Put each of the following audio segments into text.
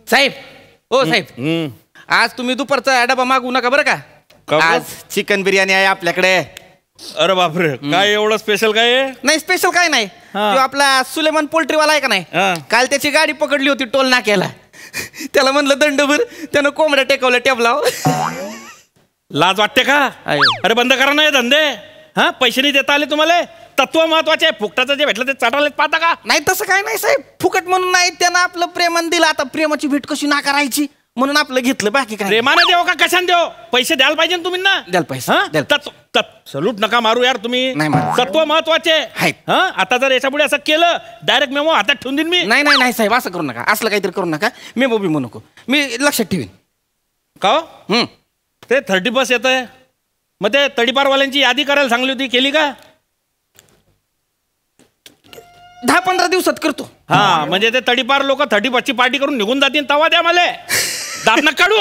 साहेब ओ साहेब आज तुम्ही दुपारचा डबा मागू नका बरं का आज चिकन बिर्याणी आहे आपल्याकडे. अरे बापरे काय एवढं स्पेशल काय आहे? नाही स्पेशल काय नाही तो आपला सुलेमान पोल्ट्रीवाला आहे का नाही काल त्याची गाडी पकडली होती टोल नाक्याला त्याला म्हणलं दंडभर त्यानं कोंबड्या टेकवल्या टेबलावर. लाज वाटते का? अरे बंद करा नाही धंदे. हा पैसे नाही देता आले तुम्हाला? तत्व महत्वाचे आहे. फुकटाचं जे भेटलं ते चाटायला पाहता का? नाही तसं काय नाही साहेब फुकट म्हणून नाही त्यानं आपलं प्रेमान दिलं. आता प्रेमाची भेट कशी नाकारायची म्हणून आपलं घेतलं बाकी काय. प्रेमाने देऊ का कशाने देऊ? पैसे द्यायला पाहिजे ना तुम्ही ना. द्याल पैसे सलूट नका मारू यार तुम्ही. तत्व महत्वाचे आहेत. आता जर याच्या पुढे असं केलं डायरेक्ट मेमो हातात ठेवून देईन मी. नाही नाही नाही साहेब असं करू नका असलं काहीतरी करू नका. मेमो बिमो नको मी लक्षात ठेवीन. का ते 30 बस येत आहे मग ते तडीपारवाल्यांची यादी करायला सांगली होती केली का? 10-15 दिवसात करतो. हा म्हणजे ते तडीपार लोक 30 बसची पार्टी करून निघून जातील तवा द्या मला. दात नका काढू.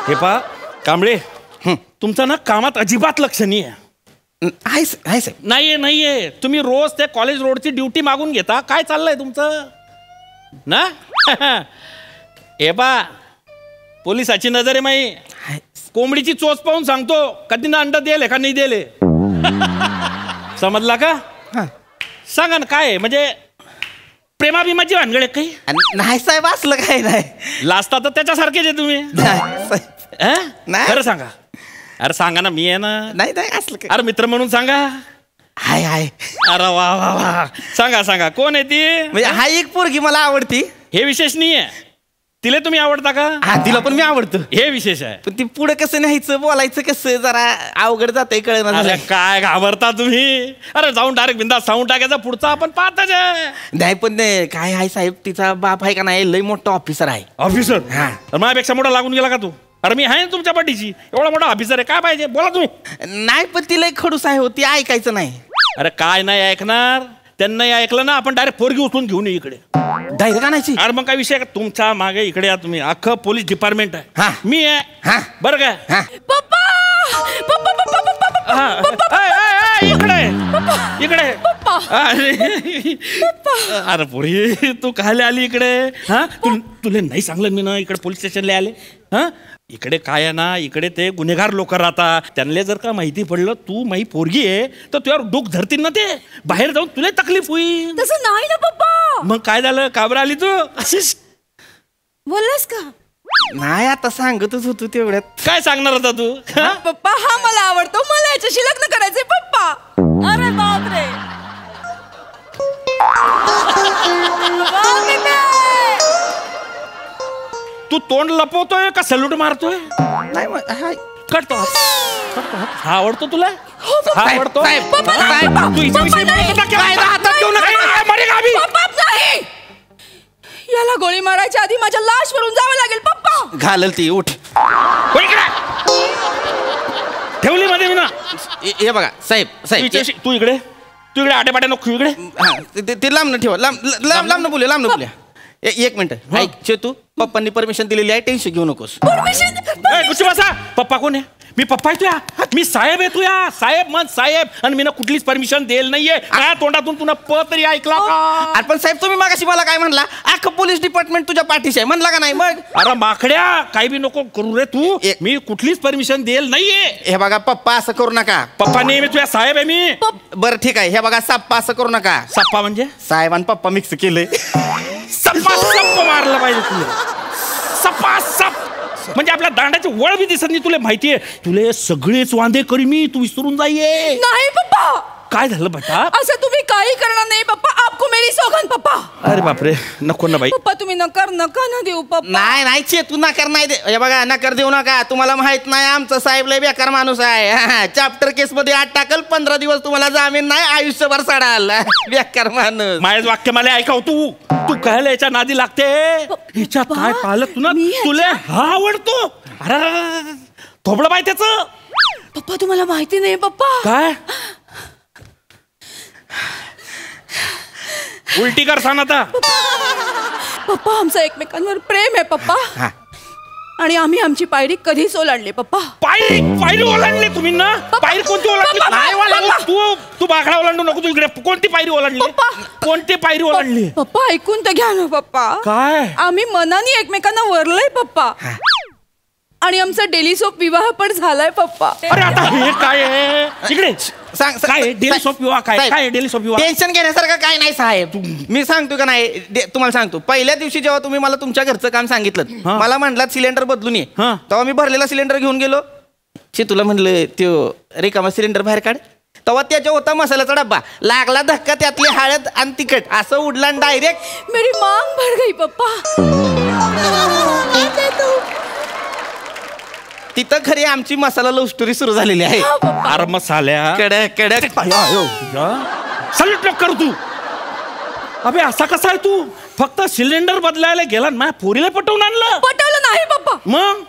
हे पा कांबळे तुमचं ना कामात अजिबात लक्ष नाही आहे साहेब. नाहीये तुम्ही रोज ते कॉलेज रोडची ड्युटी मागून घेता. काय चाललंय तुमचं ना? हे पा पोलिसाची नजर आहे माई. कोंबडीची चोच पाहून सांगतो कधी ना अंडा देले का नाही देले. समजला का? सांगा ना काय म्हणजे प्रेमा भीमाची भानगड काही? नाही साहेब असलं काय नाही. लाजता तर त्याच्यासारखेच आहे तुम्ही. खरं सांगा. अरे सांगा ना मी आहे ना. नाही नाही असलं काय. अरे मित्र म्हणून सांगा. हाय हाय. अरे वा वा वा सांगा सांगा कोण आहे ती? म्हणजे हा एक पोरगी मला आवडती. हे विशेष नाही आहे. तिला तुम्ही आवडता का? हा तिला पण मी आवडतो. हे विशेष आहे. पण ती पुढे कसं न्यायचं बोलायचं कसं जरा अवघड जातंय कळलं. अरे काय घाबरता तुम्ही? अरे जाऊन डायरेक्ट बिंदा सांगून टाकायचा पुढचा आपण पाहताच आहे. नाही पण काय आहे साहेब तिचा बाप आहे का नाही लय मोठा ऑफिसर आहे. ऑफिसर? माझ्यापेक्षा मोठा लागून गेला का तू? अरे मी आहे ना तुमच्या पाठीशी. एवढा मोठा ऑफिसर आहे काय पाहिजे बोला तुम्ही. नाही पण ती लय खडूस आहे होती ऐकायचं नाही. अरे काय नाही ऐकणार. त्यांनाही ऐकलं ना आपण डायरेक्ट पोरगी उचलून घेऊन ये इकडे. डायरेक्ट आणायची? अरे मग काय विषय का तुमच्या मागे इकडे या तुम्ही. अख्खं पोलीस डिपार्टमेंट आहे. मी आहे बरं काय. इकडे अरे पोरी तू काय आली इकडे? हा तुला नाही सांगलं मी ना इकडे पोलीस स्टेशनला आले. हा इकडे काय आहे ना इकडे ते गुन्हेगार लोक राहतात. त्यांना जर का माहिती पडलं तू माही पोरगी आहे तर तुझ्यावर डोक धरतील ना. ते बाहेर जाऊन तुला तकलीफ होईल. तसं नाही ना पप्पा. मग काय झालं का बरं आली तू? अशीच बोललास का? नाही आता सांगतच होतो तेवढ्यात. काय सांगणार होता तू? पप्पा हा मला आवडतो मला याच्याशी लग्न करायचंय पप्पा. अरे बापरे. तू तोंड लपवतोय का सल्यूट मारतोय? नाही कटतो हा आवडतो तुला? हा आवडतो? याला गोळी मारायच्या आधी माझ्या लाश वरून जावं लागेल पप्पा. घालल ती उठ. ठेवली मध्ये मी ना. हे बघा साहेब साहेब तू इकडे आटेपाटे नको इकडे. ते लांब न ठेवा. लांब न बोलूया लांब न बोलूया. एक मिनिट ऐक चेतू पप्पांनी परमिशन दिलेली आहे टेन्शन घेऊ नकोस. पप्पा कोण आहे? मी पप्पा आहे तुया. मी साहेब आहे तुया. साहेब मन साहेब आणि मी ना कुठलीच परमिशन देल नाहीये. काय तोंडातून तुला प तरी ऐकला का? अरे पण साहेब तुम्ही मागाशी मला काय म्हणला अख्खं पोलीस डिपार्टमेंट तुझ्या पाठीशी आहे म्हणला का नाही? मग अरे माकड्या काही बी नको करू रे तू. मी कुठलीच परमिशन देल नाहीये. हे बघा पप्पा असं करू नका. पप्पा नाही मी तुझ्या साहेब आहे मी. बरं ठीक आहे. हे बघा सप्पा असं करू नका. सप्पा म्हणजे? साहेब आणि पप्पा मिक्स केलंय. सप्पा सप्प मारलं पाहिजे तुला. सप्पा सप म्हणजे आपल्या दांडाची वळ बी दिसत नाही. तुला माहितीये तुले सगळेच वांदे करी मी. तू विसरून जाईये. नाही पप्पा. काय झालं बेटा? असं तुम्ही काही करणार नाही पप्पा. आपको मेरी सौगंध पप्पा. अरे बापरे नको ना बाई. पप्पा तुम्ही नकार नका ना देऊ पप्पा. नाही चेतू नकार नाही दे. हे बघा नकार देऊ नका. तुम्हाला माहित नाही आमचा साहेब लय बेकार माणूस आहे. चॅप्टर केस मध्ये 8 टाकल 15 दिवस तुम्हाला जामीन नाही आयुष्यभर सडाल. बेकार माणूस. माझ्याच वाक्य मला ऐकाव तू. तू कहले याच्या नादी लागते. हिच्यात काय पाहिलं तुला? तुला हा आवडतो? अरे थोबडं बाय त्याच. पप्पा तुम्हाला माहिती नाही पप्पा. काय उलटी कर सांग आता. पप्पा आमचं एकमेकांवर प्रेम आहे पप्पा. आणि आम्ही आमची पायरी कधीच ओलांडली पप्पा. पायरी ओलांडली तुम्ही ना? पायरी कोणती ओलांडली? पप्पा, नाही ओलांडली. पप्पा. तू बाकडा ओलांडू नको. तू इकडे कोणती पायरी ओलांडली? पप्पा. कोणती पायरी ओलांडली? पप्पा ऐकून तर घ्या ना पप्पा. काय? आम्ही मनाने एकमेकांना वरलंय पप्पा. आणि आमचा डेली सोप विवाह पण झालाय पप्पा. अरे आता हे काय आहे? इकडे सांग काय डेली सोप विवाह? काय डेली सोप विवाह? टेन्शन घेण्यासारखं काय नाही साहेब. मी सांगतो का नाही तुम्हाला सांगतो. पहिल्या दिवशी जेव्हा तुम्ही मला तुमच्या घरचं काम सांगितलं, मला म्हटलात सिलेंडर बदलून ये, तेव्हा मी भरलेला सिलेंडर घेऊन गेलो. तुला म्हणलं तो रिकामा सिलेंडर बाहेर काढ. तेव्हा त्याच्या होता मसाल्याचा डब्बा. लागला धक्का, त्यातली हळद आणि तिखट असं उडला डायरेक्ट. मेरी मांग भर गई पप्पा. तिथं खरी आमची मसाला लव्ह स्टोरी सुरू झालेली आहे. अरे मसाल्या कडक कडक. सल्यूट कर तू. अबे असा कसा आहे तू? फक्त सिलेंडर बदलायला गेला ना, माझ्या पोरीला पटवून आणलं. पटवलं नाही पप्पा. मग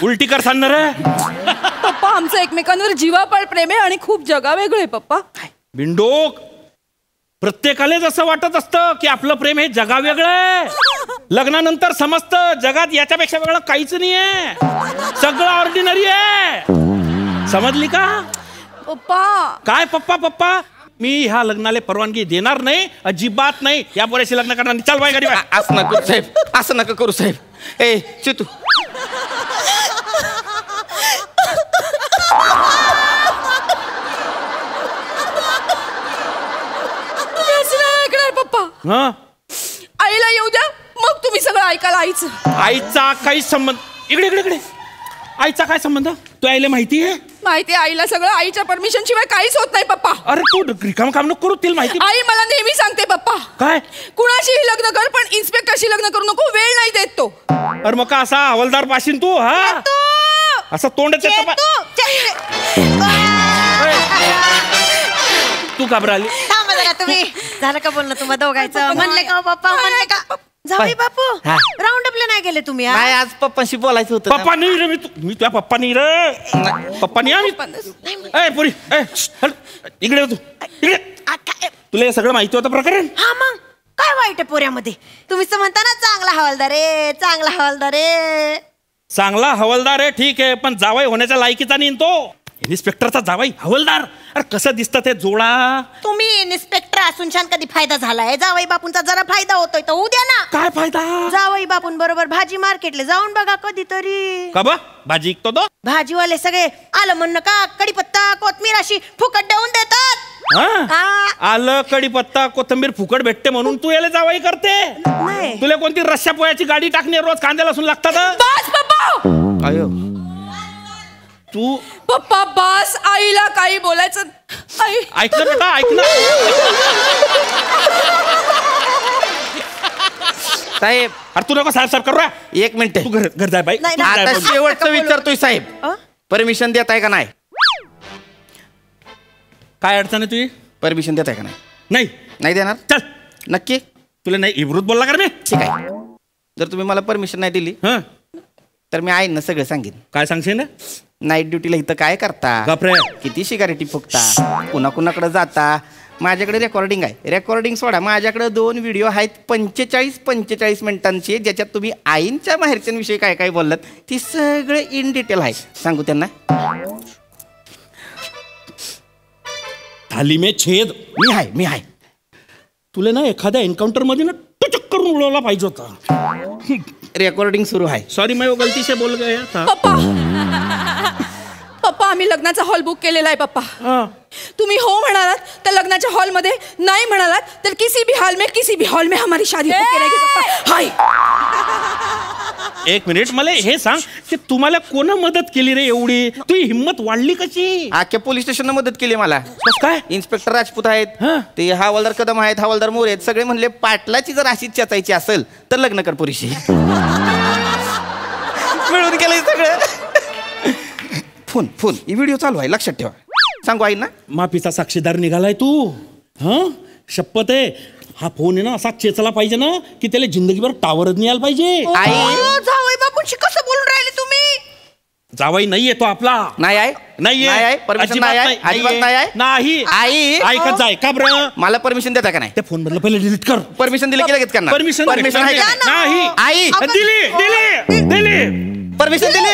उलटी कर सांगणार आहे. पप्पा आमचं एकमेकांवर जीवापाड प्रेम आहे आणि खूप जगावेगळं आहे पप्पा. बिंडोक. प्रत्येकालाच असं वाटत असतं की आपलं प्रेम हे जगा वेगळं आहे. लग्नानंतर समजतं जगात याच्यापेक्षा वेगळं काहीच नाहीये. सगळं ऑर्डिनरी आहे. समजली का? पप्पा काय पप्पा पप्पा? मी ह्या लग्नाला परवानगी देणार नाही, अजिबात नाही. या पोराशी लग्न करणार नाही. चल बाय गाडी. असं नका करू साहेब, असं नका करू साहेब. ए चितू पप्पा. हा आईला येऊ द्या, मग तुम्ही सगळं ऐकायला आईच. आईचा काही संबंध? इकडे इकडे इकडे. आईचा काय संबंध? तू आईला माहिती आहे? माहिती आईला सगळं. आईच्या परमिशन शिवाय काहीच होत नाही पप्पा. अरे तू रिकाम काम नको करू. तिला माहिती. आई मला नेहमी सांगते पप्पा, काय? कुणाशीही लग्न कर पण इन्स्पेक्टरशी लग्न करू नको. वेळ नाही देत तो. अरे मग का असा हवालदार पाशीन तू? हा असं तोंडाच्या तू घाबराली? तुम्ही झालं का बोलणं तुम्हा दोघायचं? म्हणले का पप्पा? म्हणले का जाऊ बापू? राऊंड अपला नाही गेले तुम्ही? नाही आज पप्पाशी बोलायचं होतं. पप्पा नाही रे. मी तुझ्या पप्पा नाही रे. पप्पा नाही आम्ही. ए पुरी इकडे तू. इकडे. तुला हे सगळं माहिती होतं प्रकरण? हा मग काय वाईट आहे पोऱ्यामध्ये? तुम्हीच म्हणता ना चांगला हवालदार आहे, चांगला हवालदार आहे. चांगला हवालदार आहे ठीक आहे, पण जावाई होण्याच्या लायकीचा नाही तो. इन्स्पेक्टरचा जावाई हवालदार. अरे कसं दिसतं ते जोडा. तुम्ही इन्स्पेक्टर असून छान कधी फायदा झालाय? जावई बापूंचा जरा फायदा होतोय तर उद्या ना. काय फायदा? जावई बापून बरोबर भाजी मार्केटला जाऊन बघा कधीतरी. का बा भाजी विकतो तो? भाजीवाले सगळे आलं म्हणणं का कढीपत्ता कोथमीर अशी फुकट देऊन देतात. आलं कढीपत्ता कोथंबीर फुकट भेटते म्हणून तू याला जावाई करते? नाही. तुला कोणती रश्या पोयाची गाडी टाकणे रोज कांद्याला असून लागतात? बस पप्पा. अयो तू पप्पा बस. आईला काही बोलायचं. आई ऐक ना बेटा, ऐक ना. साहेब अरे तू नको साहेब साहेब करू रा. एक मिनिट. तू घर जाय बाई. नाही, तू नाही. जाय आता बाई. शेवटचं विचारतोय साहेब, परमिशन देताय का नाही? काय अडचण आहे तुझी? परमिशन देताय का नाही? नाही. नाही देणार? चल. नक्की? तुला नाही इब्रूत बोलला का रे? ठीक आहे. जर तुम्ही मला परमिशन नाही दिली हं तर मी आईनं सगळं सांगेन. काय सांगशील ना? नाईट ड्युटीला इथं काय करता, बापरे. किती सिगारेटी फुकता, कुणा कुणाकडे जाता. माझ्याकडे रेकॉर्डिंग आहे. रेकॉर्डिंग सोडा, माझ्याकडे 2 व्हिडिओ आहेत 45 मिनिटांचे, ज्याच्यात तुम्ही आईंच्या माहेरच्यांविषयी काय काय बोललात ती सगळे इन डिटेल आहे. सांगू त्यांना? थाली में छेद. मी आहे. तुला ना एखाद्या एन्काउंटर मध्ये ना टचक करून उडवला पाहिजे होता. रेकॉर्डिंग सुरू आहे. सॉरी मैं वो गलती से बोल गया था. पप्पा. पप्पा आम्ही लग्नाचा हॉल बुक केलेला आहे पप्पा. तुम्ही हो म्हणालात तर लग्नाच्या हॉल मध्ये, नाही म्हणालात तर किसी भी हॉल में हमारी शादी हो के रहेगी पप्पा. हाय. एक मिनिट मला हे सांग की तुम्हाला कोण मदत केली रे एवढी? तुझी हिंमत वाढली कशी? अख्ख्या पोलीस स्टेशननं मदत केली मला. काय? इन्स्पेक्टर राजपूत आहेत, हं. ते हवालदार कदम आहेत, हवालदार मोरे आहेत. सगळे म्हणले पाटलाची जर अशीच चचायची असेल तर लग्न कर पुरीशी. मिळून गेलंय सगळं. फोन ही व्हिडिओ चालू आहे, लक्षात ठेवा. सांगू आई ना? माफीचा साक्षीदार निघालाय तू. शपथ आहे. हा फोन आहे ना असा चेचला पाहिजे ना की त्याला जिंदगीभर टावरच नाही यायला पाहिजे. आई जावई बापूंशी कसं बोलून राहिले तुम्ही? जावाई नाही येतो आपला. नाही आहे नाहीये. परमिशन अजिबात नाही आहे अजिबात नाही आहे नाही. आई ऐकत जाय का बरं. मला परमिशन देता का नाही? त्या फोन मधलं पहिले डिलीट कर. परमिशन दिली की लगेच करणार. परमिशन आहे का नाही? नाही. आई दिली. परमिशन दिली